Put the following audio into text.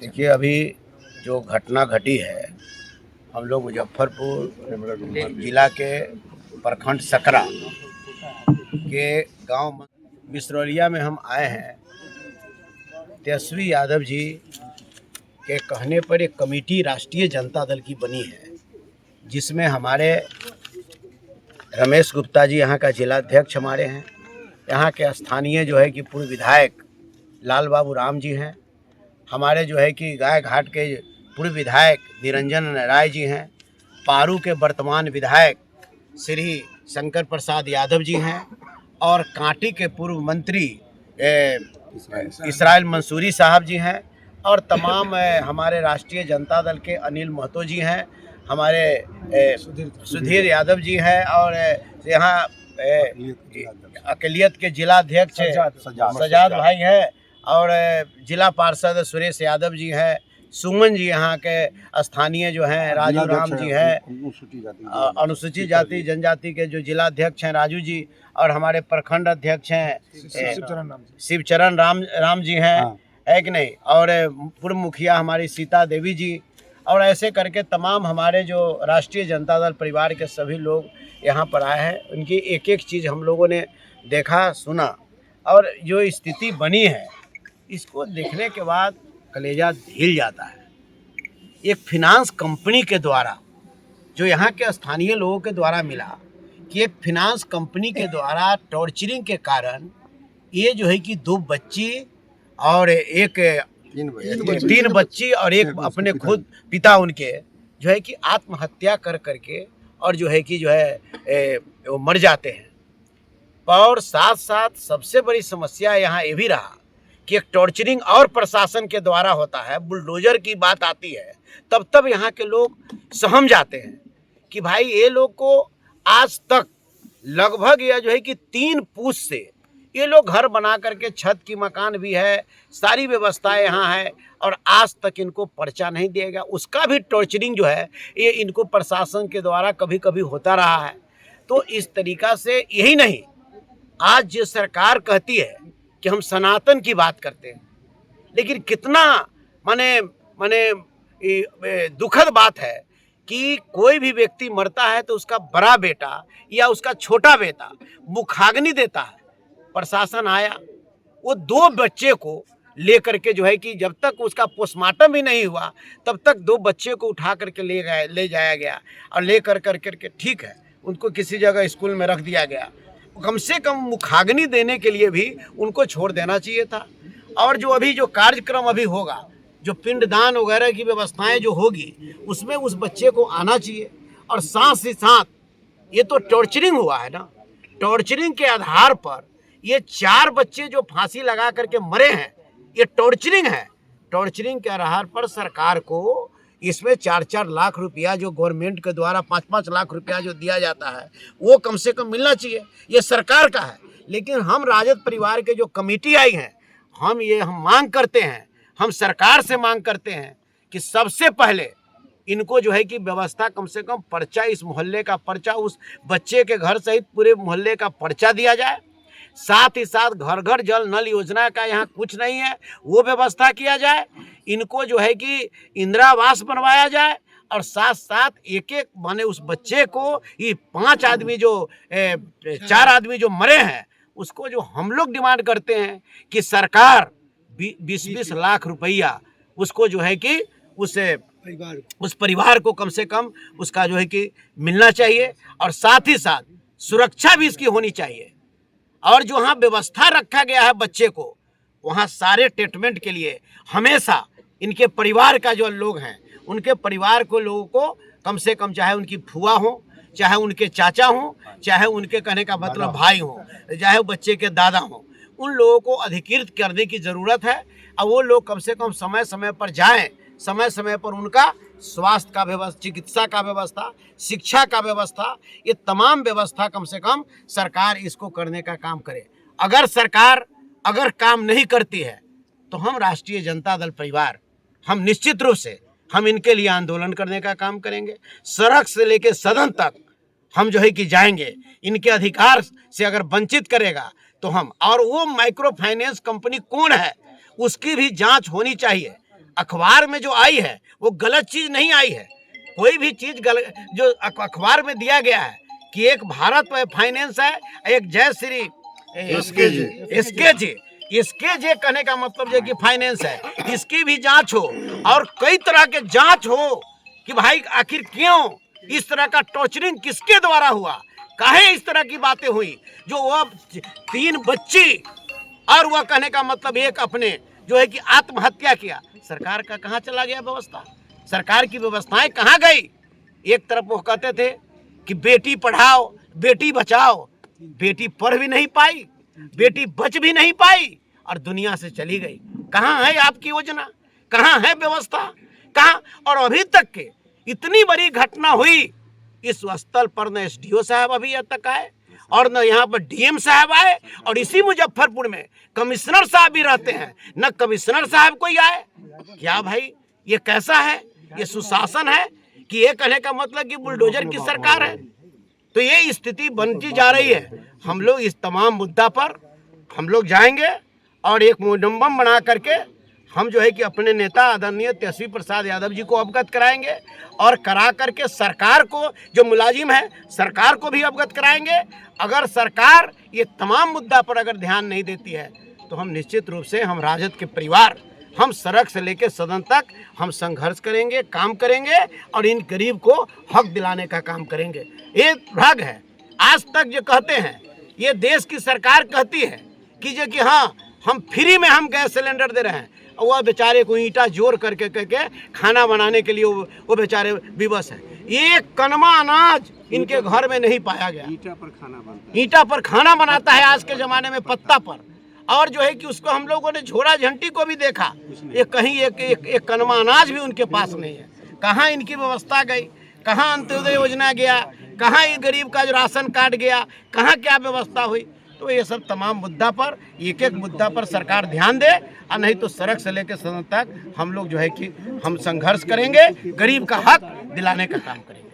देखिए, अभी जो घटना घटी है, हम लोग मुजफ्फरपुर जिला के प्रखंड सकरा के गांव मिसरौलिया में हम आए हैं। तेजस्वी यादव जी के कहने पर एक कमेटी राष्ट्रीय जनता दल की बनी है, जिसमें हमारे रमेश गुप्ता जी यहाँ का जिलाध्यक्ष हमारे हैं। यहाँ के स्थानीय जो है कि पूर्व विधायक लाल बाबू राम जी हैं। हमारे जो है कि गाय घाट के पूर्व विधायक निरंजन राय जी हैं। पारू के वर्तमान विधायक श्री शंकर प्रसाद यादव जी हैं और कांटी के पूर्व मंत्री इसराइल मंसूरी साहब जी हैं और तमाम हमारे राष्ट्रीय जनता दल के अनिल महतो जी हैं, हमारे सुधीर यादव जी हैं और यहाँ अकलियत के जिलाध्यक्ष सजाद भाई हैं और जिला पार्षद सुरेश यादव जी हैं। सुमन जी यहाँ के स्थानीय जो हैं राजू राम जी हैं, अनुसूचित जाति जनजाति के जो जिलाध्यक्ष हैं राजू जी और हमारे प्रखंड अध्यक्ष हैं शिवचरण राम जी हैं, है कि नहीं, और पूर्व मुखिया हमारी सीता देवी जी, और ऐसे करके तमाम हमारे जो राष्ट्रीय जनता दल परिवार के सभी लोग यहाँ पर आए हैं। उनकी एक एक चीज़ हम लोगों ने देखा सुना और जो स्थिति बनी है इसको देखने के बाद कलेजा हिल जाता है। एक फिनांस कंपनी के द्वारा जो यहाँ के स्थानीय लोगों के द्वारा मिला कि एक फिनांस कंपनी के द्वारा टॉर्चरिंग के कारण ये जो है कि 2 बच्ची और तीन बच्ची और एक अपने खुद पिता उनके जो है कि आत्महत्या कर करके और जो है कि जो है वो मर जाते हैं। और साथ साथ सबसे बड़ी समस्या यहाँ ये भी रहा कि एक टॉर्चरिंग और प्रशासन के द्वारा होता है, बुलडोजर की बात आती है तब यहाँ के लोग सहम जाते हैं कि भाई ये लोग को आज तक लगभग यह जो है कि 3 पुश से ये लोग घर बना करके छत की मकान भी है, सारी व्यवस्थाएं यहाँ है और आज तक इनको पर्चा नहीं दिया गया। उसका भी टॉर्चरिंग जो है ये इनको प्रशासन के द्वारा कभी कभी होता रहा है। तो इस तरीक़ा से यही नहीं, आज जो सरकार कहती है कि हम सनातन की बात करते हैं, लेकिन कितना माने दुखद बात है कि कोई भी व्यक्ति मरता है तो उसका बड़ा बेटा या उसका छोटा बेटा मुखाग्नि देता है। प्रशासन आया, वो 2 बच्चे को लेकर के जो है कि जब तक उसका पोस्टमार्टम भी नहीं हुआ तब तक 2 बच्चे को उठा करके ले जाया गया और ले करके ठीक है उनको किसी जगह स्कूल में रख दिया गया। कम से कम मुखाग्नि देने के लिए भी उनको छोड़ देना चाहिए था। और जो अभी जो कार्यक्रम अभी होगा, जो पिंडदान वगैरह की व्यवस्थाएं जो होगी, उसमें उस बच्चे को आना चाहिए। और साथ ही साथ ये तो टॉर्चरिंग हुआ है ना, टॉर्चरिंग के आधार पर ये 4 बच्चे जो फांसी लगा करके मरे हैं, ये टॉर्चरिंग है। टॉर्चरिंग के आधार पर सरकार को इसमें 4-4 लाख रुपया जो गवर्नमेंट के द्वारा 5-5 लाख रुपया जो दिया जाता है वो कम से कम मिलना चाहिए, ये सरकार का है। लेकिन हम राजद परिवार के जो कमेटी आई हैं, हम मांग करते हैं, हम सरकार से मांग करते हैं कि सबसे पहले इनको जो है कि व्यवस्था कम से कम पर्चा, इस मोहल्ले का पर्चा, उस बच्चे के घर सहित पूरे मोहल्ले का पर्चा दिया जाए। साथ ही साथ घर घर जल नल योजना का यहाँ कुछ नहीं है, वो व्यवस्था किया जाए। इनको जो है कि इंदिरा आवास बनवाया जाए और साथ साथ एक माने उस बच्चे को ये 5 आदमी जो 4 आदमी जो मरे हैं उसको जो हम लोग डिमांड करते हैं कि सरकार 20-20 लाख रुपया उसको जो है कि उस परिवार को कम से कम उसका जो है कि मिलना चाहिए और साथ ही साथ सुरक्षा भी इसकी होनी चाहिए। और जो वहाँ व्यवस्था रखा गया है बच्चे को, वहाँ सारे ट्रीटमेंट के लिए हमेशा इनके परिवार का जो लोग हैं उनके परिवार को लोगों को कम से कम, चाहे उनकी फुआ हो, चाहे उनके चाचा हो, चाहे उनके कहने का मतलब भाई हो, चाहे वो बच्चे के दादा हो, उन लोगों को अधिकृत करने की ज़रूरत है। और वो लोग कम से कम समय समय पर जाएं, समय समय पर उनका स्वास्थ्य का व्यवस्था, चिकित्सा का व्यवस्था, शिक्षा का व्यवस्था, ये तमाम व्यवस्था कम से कम सरकार इसको करने का काम करे। अगर सरकार काम नहीं करती है तो हम राष्ट्रीय जनता दल परिवार हम निश्चित रूप से हम इनके लिए आंदोलन करने का काम करेंगे। सड़क से लेकर सदन तक हम जो है कि जाएंगे। इनके अधिकार से अगर वंचित करेगा तो हम, और वो माइक्रो फाइनेंस कंपनी कौन है उसकी भी जांच होनी चाहिए। अखबार में जो आई है वो गलत चीज नहीं आई है। कोई भी चीज जो अखबार में दिया गया है कि एक भारत फाइनेंस है, एक जय श्री इसके कहने का मतलब है कि फाइनेंस है, इसकी भी जांच हो और कई तरह के जांच हो कि भाई आखिर क्यों इस तरह का टॉर्चरिंग किसके द्वारा हुआ, काहे इस तरह की बातें हुई। जो वो 3 बच्ची और वह कहने का मतलब एक अपने जो है कि आत्महत्या किया, सरकार का कहाँ चला गया व्यवस्था, सरकार की व्यवस्थाएं कहाँ गई। एक तरफ वो कहते थे कि बेटी पढ़ाओ बेटी बचाओ, बेटी पढ़ भी नहीं पाई, बेटी बच भी नहीं पाई और दुनिया से चली गई। कहाँ है आपकी योजना, कहाँ है व्यवस्था, कहाँ। और अभी तक के इतनी बड़ी घटना हुई, इस स्थल पर न एसडीओ साहब अभी तक आए और न यहाँ पर डीएम साहब आए, और इसी मुजफ्फरपुर में कमिश्नर साहब भी रहते हैं, न कमिश्नर साहब कोई आए। क्या भाई ये कैसा है, ये सुशासन है कि ये कहने का मतलब कि बुलडोजर की सरकार है। तो ये स्थिति बनती जा रही है। हम लोग इस तमाम मुद्दा पर हम लोग जाएंगे और एक मोडम्बम बना करके हम जो है कि अपने नेता आदरणीय तेजस्वी प्रसाद यादव जी को अवगत कराएंगे और करा करके सरकार को, जो मुलाजिम है सरकार को भी अवगत कराएंगे। अगर सरकार ये तमाम मुद्दा पर अगर ध्यान नहीं देती है तो हम निश्चित रूप से, हम राजद के परिवार, हम सड़क से लेकर सदन तक हम संघर्ष करेंगे, काम करेंगे और इन गरीब को हक दिलाने का काम करेंगे। ये भाग है। आज तक जो कहते हैं, ये देश की सरकार कहती है कि जो कि हाँ हम फ्री में हम गैस सिलेंडर दे रहे हैं, और वह बेचारे को ईंटा जोड़ करके खाना बनाने के लिए वो बेचारे विवश हैं। एक कनवा अनाज इनके घर में नहीं पाया गया। ईंटा पर खाना बनाता है आज के ज़माने में, पत्ता पर। और जो है कि उसको हम लोगों ने झोड़ा झंटी को भी देखा, ये कहीं एक कनवा अनाज भी उनके पास नहीं है। कहाँ इनकी व्यवस्था गई, कहाँ अंत्योदय योजना गया, कहाँ ये गरीब का जो राशन कार्ड गया, कहाँ क्या व्यवस्था हुई। तो ये सब तमाम मुद्दा पर, एक एक मुद्दा पर सरकार ध्यान दे, और नहीं तो सड़क से लेकर सदन तक हम लोग जो है कि हम संघर्ष करेंगे, गरीब का हक दिलाने का काम करेंगे।